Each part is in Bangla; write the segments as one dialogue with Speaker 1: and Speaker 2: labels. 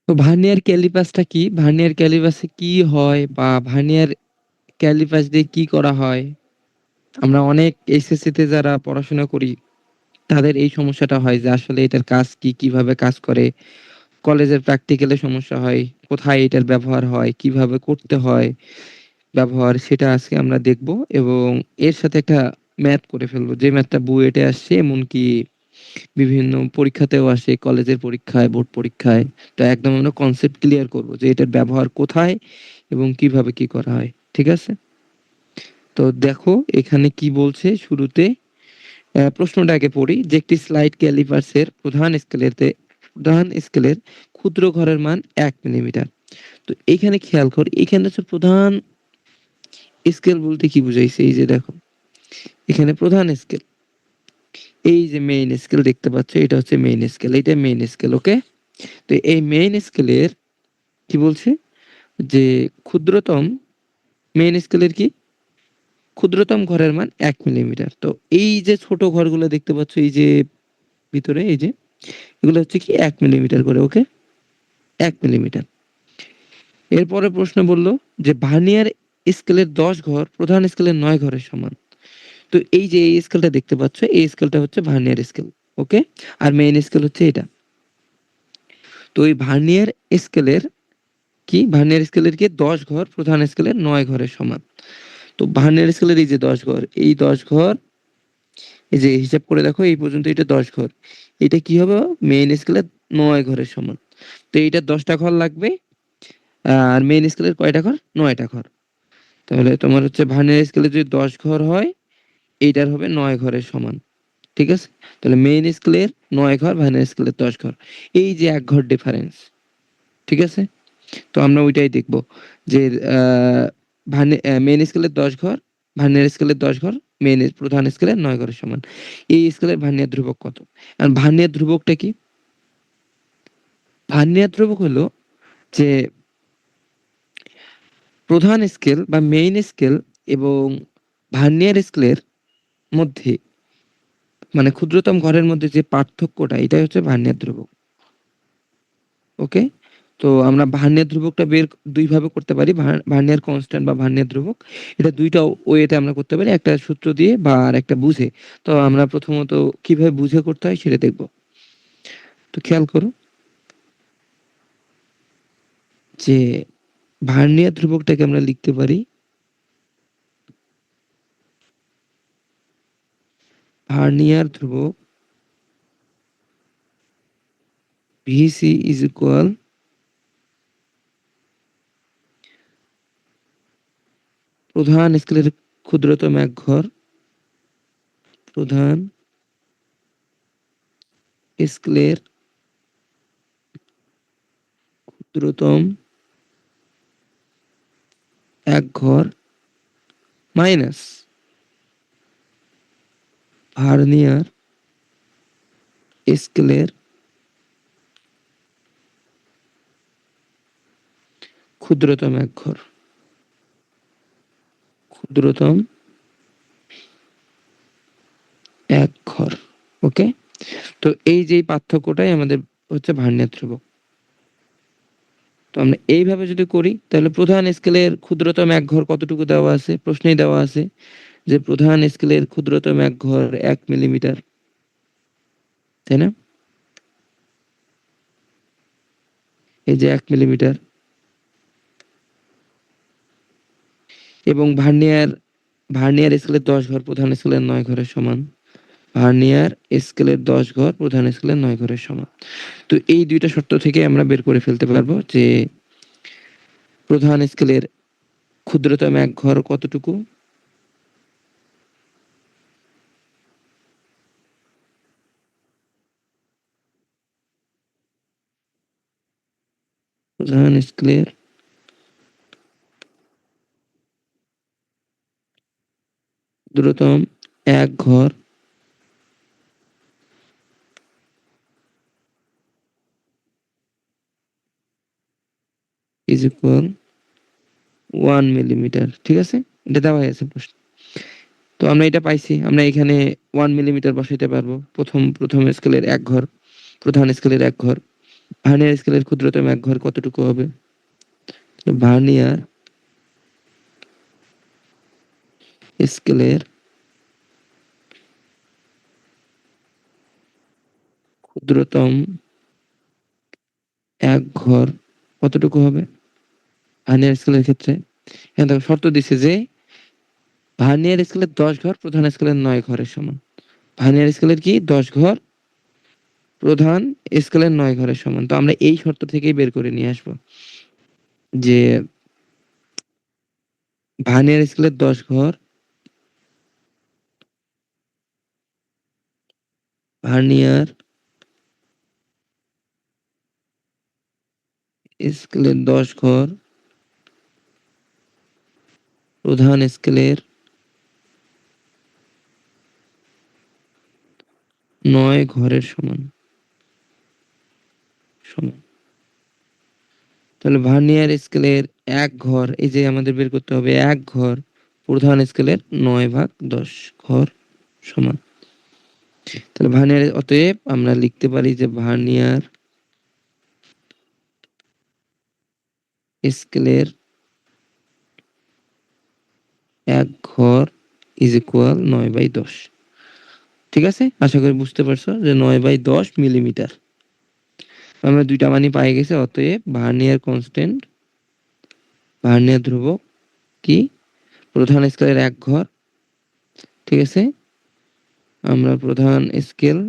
Speaker 1: তো ভার্নিয়ার ক্যালিপাসটা কি? ভার্নিয়ার ক্যালিপাসে কি হয় বা ভার্নিয়ার ক্যালিপাস দিয়ে কি করা হয়? আমরা অনেক এইচএসসিতে যারা পড়াশোনা করি তাদের এই সমস্যাটা হয় যে আসলে এটার কাজ কি, কিভাবে কাজ করে, কলেজের প্র্যাকটিক্যালে সমস্যা হয়, কোথায় এটার ব্যবহার হয়, কিভাবে করতে হয় ব্যবহার, সেটা আজকে আমরা দেখব এবং এর সাথে একটা ম্যাথ করে ফেলবো। যে ম্যাথটা বুয়েটে আসছে, এমনকি বিভিন্ন পরীক্ষাতেও আসে, কলেজের পরীক্ষায়, বোর্ড পরীক্ষায়। তো একদম আমরা কনসেপ্ট ক্লিয়ার করব যে এটার ব্যবহার কোথায় এবং কিভাবে কি করা হয়। ঠিক আছে? তো দেখো এখানে কি বলছে শুরুতে। প্রশ্নটা আগে পড়ি যে একটি স্লাইড ক্যালিপার্সের প্রধান স্কেলের ক্ষুদ্র ঘরের মান 1 মিলিমিটার। তো এইখানে খেয়াল কর, এখানে হচ্ছে প্রধান স্কেল বলতে কি বুঝাইছে? এই যে দেখো, এখানে প্রধান স্কেল, এই যে মেইন স্কেল দেখতে পাচ্ছ, এটা হচ্ছে মেইন স্কেল, এটা মেইন স্কেল। ওকে, তো এই মেইন স্কেলের কি বলছে যে ক্ষুদ্রতম, মেইন স্কেলের কি ক্ষুদ্রতম ঘরের মান 1 মিলিমিটার। তো এই যে ছোট ঘরগুলো দেখতে পাচ্ছ, এই যে ভিতরে, এই যে এগুলো হচ্ছে কি 1 মিলিমিটার করে। ওকে, 1 মিলিমিটার। এরপরে প্রশ্ন বলল যে ভার্নিয়ার স্কেলের 10 ঘর প্রধান স্কেলের 9 ঘরের সমান। তো এই যে এই স্কেলটা দেখতে পাচ্ছ, এই স্কেলটা হচ্ছে ভার্নিয়ার স্কেল। ওকে, আর মেইন স্কেল হচ্ছে এটা। তো এই ভার্নিয়ার স্কেলের ভার্নিয়ার স্কেলের কি 10 ঘর প্রধান স্কেলের 9 ঘরের সমান। তো ভার্নিয়ার স্কেলের এই যে 10 ঘর, এই 10 ঘর, এই যে হিসাব করে দেখো, এই পর্যন্ত এটা 10 ঘর, এটা কি হবে? মেইন স্কেলের 9 ঘরের সমান। তো এইটার 10টা ঘর লাগবে, আর মেইন স্কেলের কয়টা ঘর? 9টা ঘর। তাহলে তোমার হচ্ছে ভার্নিয়ার স্কেলে যদি 10 ঘর হয়, এইটার হবে 9 ঘরের সমান। ঠিক আছে? তাহলে মেইন স্কেলের 9 ঘর, ভার্নিয়ার স্কেলের 10 ঘর, এই যে 1 ঘর ডিফারেন্স। ঠিক আছে? তো আমরা ওইটাই দেখব যে মেইন স্কেলের 10 ঘর, ভার্নিয়ার স্কেলের 10 ঘর, প্রধান স্কেলের 9 ঘরের সমান। এই স্কেলের ভার্নিয়ার ধ্রুবক কত? আর ভার্নিয়ার ধ্রুবকটা কি? ভার্নিয়ার ধ্রুবক হলো যে প্রধান স্কেল বা মেইন স্কেল এবং ভার্নিয়ার স্কেলের মধ্যে, মানে ক্ষুদ্রতম ঘরের মধ্যে যে পার্থক্যটা, এটাই হচ্ছে ভার্নিয়ার ধ্রুবক। ওকে, তো আমরা ভার্নিয়ার ধ্রুবকটা বের দুই ভাবে করতে পারি, ভার্নিয়ার কনস্ট্যান্ট বা ভার্নিয়ার ধ্রুবক। এটা দুইটা ওয়েতে আমরা করতে পারি, একটা সূত্র দিয়ে বা আর একটা বুঝে। তো আমরা প্রথমত কিভাবে বুঝে করতে হয় সেটা দেখব। তো খেয়াল করো যে ভার্নিয়ার ধ্রুবকটাকে আমরা লিখতে পারি ভার্নিয়ার ধ্রুবক ভিসি ইজ ইকুয়াল প্রধান স্কেলের ক্ষুদ্রতম 1 ঘর, প্রধান স্কেলের ক্ষুদ্রতম 1 ঘর মাইনাস ভার্নিয়ার স্কেলের ক্ষুদ্রতম 1 ঘর, ক্ষুদ্রতম 1 ঘর। ওকে, তো এই যে পার্থক্যটাই আমাদের হচ্ছে ভার্নিয়ার ধ্রুবক। তো আমরা এইভাবে যদি করি, তাহলে প্রধান স্কেলের ক্ষুদ্রতম 1 ঘর কতটুকু দেওয়া আছে? প্রশ্নেই দেওয়া আছে যে প্রধান স্কেলের ক্ষুদ্রতম 1 ঘর 1 মিলিমিটার, তাই না? এই যে 1 মিলিমিটার। এবং ভার্নিয়ার স্কেলের 10 ঘর প্রধান স্কেলের 9 ঘরের সমান। ভার্নিয়ার স্কেলের 10 ঘর প্রধান স্কেলের 9 ঘরের সমান। তো এই দুইটা শর্ত থেকে আমরা বের করে ফেলতে পারবো যে প্রধান স্কেলের ক্ষুদ্রতম 1 ঘর কতটুকু, প্রধান স্কেলের ক্ষুদ্রতম 1 ঘর ইজ ইকুয়াল 1 মিলিমিটার। ঠিক আছে, এটা দেওয়া হয়েছে প্রশ্ন। তো আমরা এটা পাইছি, আমরা এখানে 1 মিলিমিটার বসাইতে পারবো। প্রথম স্কেলের 1 ঘর, প্রধান স্কেলের 1 ঘর। ভার্নিয়ার স্কেলের ক্ষুদ্রতম এক ঘর কতটুকু হবে? ভার্নিয়ার স্কেলের ক্ষুদ্রতম এক ঘর কতটুকু হবে ভার্নিয়ার স্কেলের ক্ষেত্রে? এখানে দেখো শর্ত দিছে যে ভার্নিয়ার স্কেলের 10 ঘর প্রধান স্কেলের 9 ঘরের সমান। ভার্নিয়ার স্কেলের কি 10 ঘর প্রধান স্কেলের 9 ঘরের সমান। তো আমরা এই শর্ত থেকেই বের করে নিয়ে আসবো যে ভার্নিয়ার স্কেলের 10 ঘর ভার্নিয়ার স্কেলের 10 ঘর প্রধান স্কেলের 9 ঘরের সমান। সমান। তাহলে ভার্নিয়ার স্কেলের 1 ঘর এই যে আমাদের বের করতে হবে 1 ঘর প্রধান স্কেলের 9/10 ঘর সমান। তাহলে ভার্নিয়ার অতএব আমরা লিখতে পারি যে ভার্নিয়ার স্কেলের 1 ঘর ইজ ইকুয়াল 9/10। ঠিক আছে? আশা করি বুঝতে পারছো যে 9/10 মিলিমিটার। আমরা দুইটা মানই পাই গেছি অতএব ভার্নিয়ার কনস্ট্যান্ট ভার্নিয়ার ধ্রুবক কি প্রধান স্কেলের 1 ঘর। ঠিক আছে? আমরা প্রধান স্কেল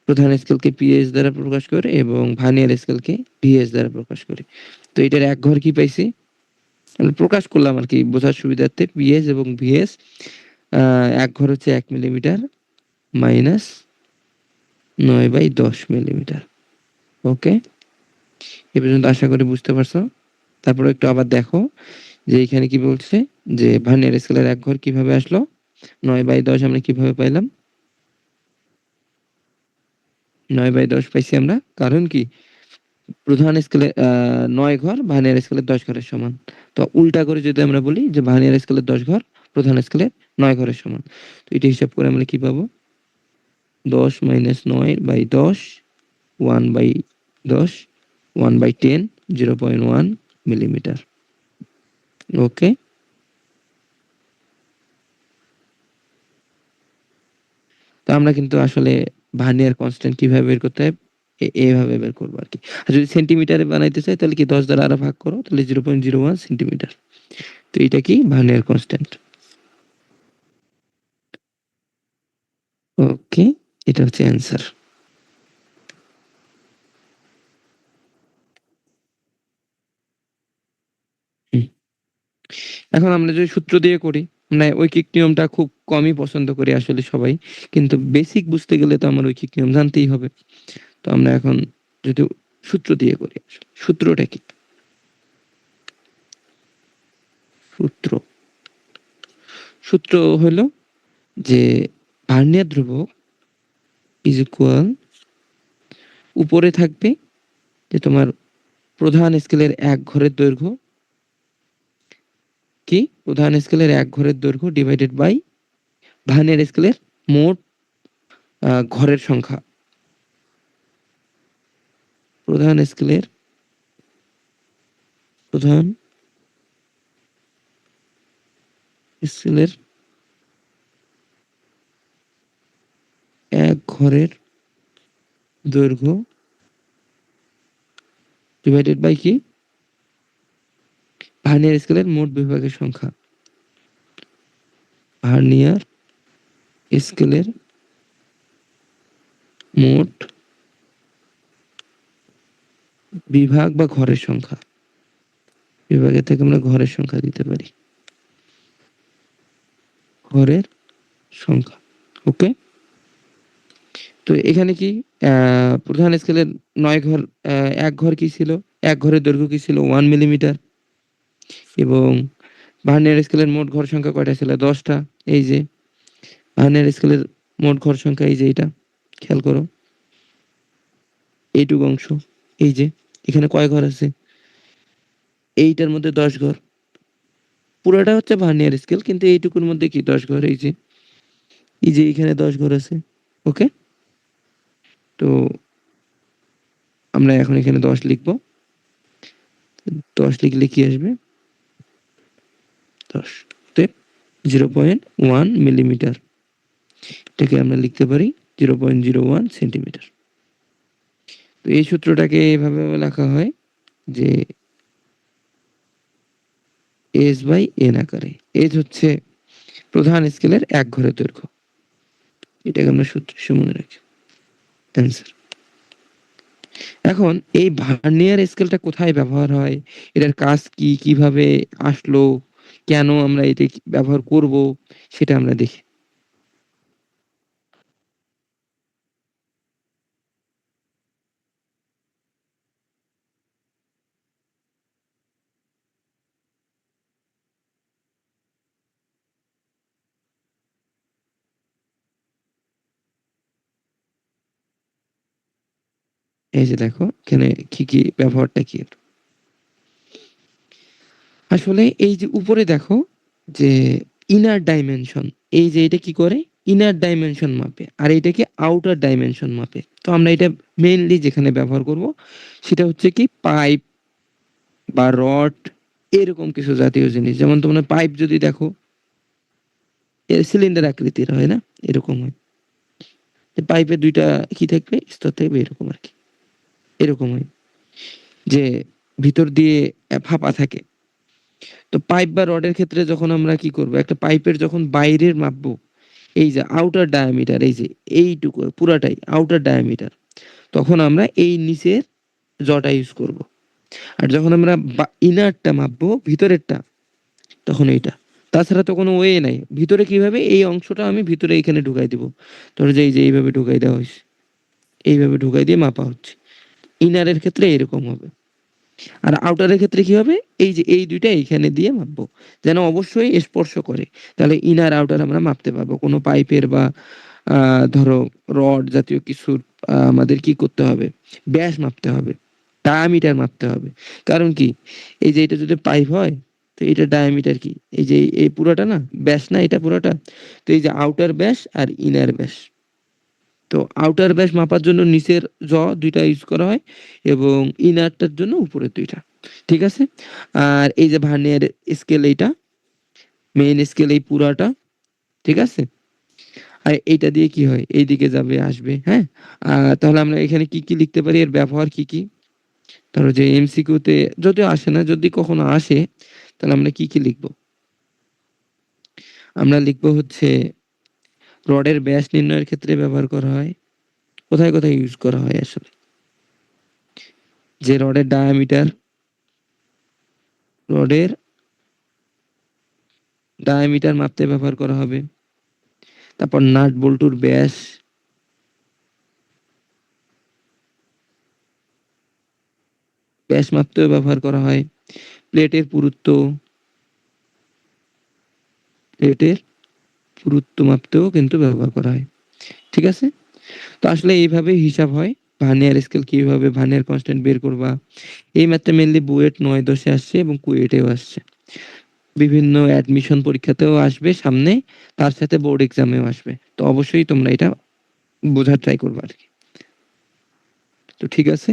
Speaker 1: প্রধান স্কেলকে পিএইচ দ্বারা প্রকাশ করে এবং ভার্নিয়ার স্কেলকে ভিএস দ্বারা প্রকাশ করি। তো এটার 1 ঘর কি পাইছি? প্রকাশ করলাম আর কি বোঝার সুবিধার্থে পিএইচ এবং ভিএস। 1 ঘর হচ্ছে 1 মিলিমিটার মাইনাস 9/10 মিলিমিটার। ওকে? এ পর্যন্ত আশা করি বুঝতে পারছো। তারপরে একটু আবার দেখো যে এখানে কি বলছে যে ভার্নিয়ার স্কেলের 1 ঘর কিভাবে আসলো? 9/10 আমরা কিভাবে পাইলাম? 9/10 পাইছি আমরা কারণ কি প্রধান স্কেলে 9 ঘর ভার্নিয়ার স্কেলের 10 ঘরের সমান। তো উল্টা করে যদি আমরা বলি যে ভার্নিয়ার স্কেলের 10 ঘর প্রধান স্কেলের 9 ঘরের সমান। তো এটা হিসাব করে আমরা কি পাবো? 10 - 9/10 1/10 1/10 0.1 মিলিমিটার। ওকে? তো আমরা কিন্তু আসলে ভার্নিয়ার কনস্ট্যান্ট কিভাবে বের করতে হয় এভাবে বের করবো আর কি। আর যদি সেন্টিমিটারে বানাইতে চাই তাহলে কি 10 দ্বারা আরো ভাগ করো তাহলে 0.01 সেন্টিমিটার। তো এটা কি ভার্নিয়ার কনস্ট্যান্ট। ওকে, এটা হচ্ছে অ্যান্সার। এখন আমরা যদি সূত্র দিয়ে করি মানে ঐকিক নিয়মটা খুব কমই পছন্দ করি আসলে সবাই, কিন্তু বেসিক বুঝতে গেলে তো আমার ঐকিক নিয়ম জানতেই হবে। তো আমরা এখন যদি সূত্র দিয়ে করি, সূত্রটা কি? সূত্র সূত্র হলো যে ভার্নিয়ার ধ্রুবক ইজ ইকুয়াল উপরে থাকবে যে তোমার প্রধান স্কেলের 1 ঘরের দৈর্ঘ্য কি প্রধান স্কেলের 1 ঘরের দৈর্ঘ্য ডিভাইডেড বাই ভার্নিয়ার স্কেলের মোট ঘরের সংখ্যা। প্রধান স্কেলের প্রধান স্কেলের 1 ঘরের দৈর্ঘ্য ডিভাইডেড বাই কি ভার্নিয়ার স্কেলের মোট বিভাগের সংখ্যা। ভার্নিয়ার স্কেলের মোট বিভাগ বা ঘরের সংখ্যা। বিভাগের থেকে আমরা ঘরের সংখ্যা দিতে পারি। ঘরের সংখ্যা। ওকে? তো এখানে কি প্রধান স্কেলের 9 ঘর 1 ঘর কি ছিল? 1 ঘরের দৈর্ঘ্য কি ছিল? 1 মিলিমিটার। এবং ভার্নিয়ার স্কেলের মোট ঘর সংখ্যা কয়টা ছিল? 10 টা। এই যে ভার্নিয়ার স্কেলের মোট ঘর সংখ্যা এই যে এটা। খেয়াল করো। এইটুকু অংশ। এই যে এখানে কয় ঘর আছে? এইটার মধ্যে 10 ঘর। পুরোটা হচ্ছে ভার্নিয়ার স্কেল কিন্তু এইটুকুর মধ্যে কি 10 ঘর এই যে। এই যে এখানে 10 ঘর আছে। ওকে? তো আমরা এখন এখানে ১০ লিখব। ১০ লিখলে কি আসবে? ১০ তে 0.1 মিলিমিটার। এটাকে আমরা লিখতে পারি 0.01 সেন্টিমিটার। তো এই সূত্রটাকে এভাবেও লেখা হয় যে S/N আকারে। H হচ্ছে প্রধান স্কেলের ১ ঘরের দৈর্ঘ্য। এটাকে আমরা সূত্র হিসেবে মনে রাখি। অ্যান্সার। এখন এই ভার্নিয়ার স্কেলটা কোথায় ব্যবহার হয়? এটার কাজ কি? কিভাবে আসলো? কেন আমরা এটা ব্যবহার করব? সেটা আমরা দেখি। এই যে দেখো এখানে কি ব্যবহারটা কি? আসলে এই যে উপরে দেখো যে ইনার ডাইমেনশন, এই যে এটা কি করে? ইনার ডাইমেনশন মাপে। আর এটাকে আউটার ডাইমেনশন মাপে। তো আমরা এটা মেইনলি যেখানে ব্যবহার করব সেটা হচ্ছে কি পাইপ বা রড এরকম কিছু জাতীয় জিনিস। যেমন তোমরা পাইপ যদি দেখো সিলিন্ডার আকৃতির হয় না? এরকম হয়। পাইপের ২ টা কি থাকবে? স্তর থাকবে এরকম আরকি। এরকম হয়। যে ভিতর দিয়ে ফাঁপা থাকে। তো পাইপ বা রডের ক্ষেত্রে যখন আমরা কি করব? একটা পাইপের যখন বাইরের মাপবো, এই যে আউটার ডায়ামিটার এই যে এইটুকু পুরাটাই আউটার ডায়ামিটার। তখন আমরা এই নিচের জটা ইউজ করব। আর যখন আমরা ইনারটা মাপবো, ভিতরেরটা, তখন এইটা। তাছাড়া তো কোনো ওয়ে নাই। ভিতরে কিভাবে? এই অংশটা আমি ভিতরে এইখানে ঢুকাই দিব। ধরো যে এই যে এইভাবে ঢুকাই দেওয়া হইছে। এইভাবে ঢুকাই দিয়ে মাপা হচ্ছে। ইনারের ক্ষেত্রে এরকম হবে। আর আউটারের ক্ষেত্রে কি হবে? এই যে এই ২ টা এইখানে দিয়ে মাপবো। যেন অবশ্যই স্পর্শ করে। তাহলে ইনার আউটার আমরা মাপতে পারবো। কোনো পাইপের বা আ ধরো রড জাতীয় কিছুর আমাদের কি করতে হবে? ব্যাস মাপতে হবে। ডায়ামিটার মাপতে হবে। কারণ কি? এই যে এটা যদি পাইপ হয়, তো এটার ডায়ামিটার কি? এই যে এই পুরাটা না? ব্যাস না এটা পুরাটা? তো এই যে আউটার ব্যাস আর ইনার ব্যাস। তো আউটার ব্যাস মাপার জন্য নিচের ২ টা ইউজ করা হয় এবং ইনারটার জন্য উপরের ২ টা। ঠিক আছে? আর এই যে ভার্নিয়ার স্কেল এইটা, মেইন স্কেল এই পুরাটা। ঠিক আছে? আর এইটা দিয়ে কি হয়? এইদিকে যাবে, আসবে, হ্যাঁ? তাহলে আমরা এখানে কি লিখতে পারি? এর ব্যবহার কি? ধরো যে এমসিকিউ তে যদিও আসে না, যদি কখনো আসে তাহলে আমরা কি লিখব? আমরা লিখব হচ্ছে রডের ব্যাস নির্ণয়ের ক্ষেত্রে ব্যবহার করা হয়। কোথায় ইউজ করা হয় আসলে? যে রডের ডায়ামিটার, রডের ডায়ামিটার মাপতে ব্যবহার করা হবে। তারপর নাট বল্টুর ব্যাস, ব্যাস মাপতেও ব্যবহার করা হয়। প্লেটের পুরুত্ব, প্লেটের পুরুত্ব মাপতেও কিন্তু ব্যবহার করা হয়। ঠিক আছে? তো আসলে এইভাবেই হিসাব হয়। ভার্নিয়ার স্কেল কিভাবে ভার্নিয়ার কনস্ট্যান্ট বের করবা। এই ম্যাথটা মেইনলি বুয়েট ৯-১০ এ আসছে এবং কুয়েটেও আসছে। বিভিন্ন অ্যাডমিশন পরীক্ষাতেও আসবে সামনে। তার সাথে বোর্ড এক্সামেও আসবে। তো অবশ্যই তোমরা এটা বোঝার ট্রাই করবা আরকি। তো ঠিক আছে?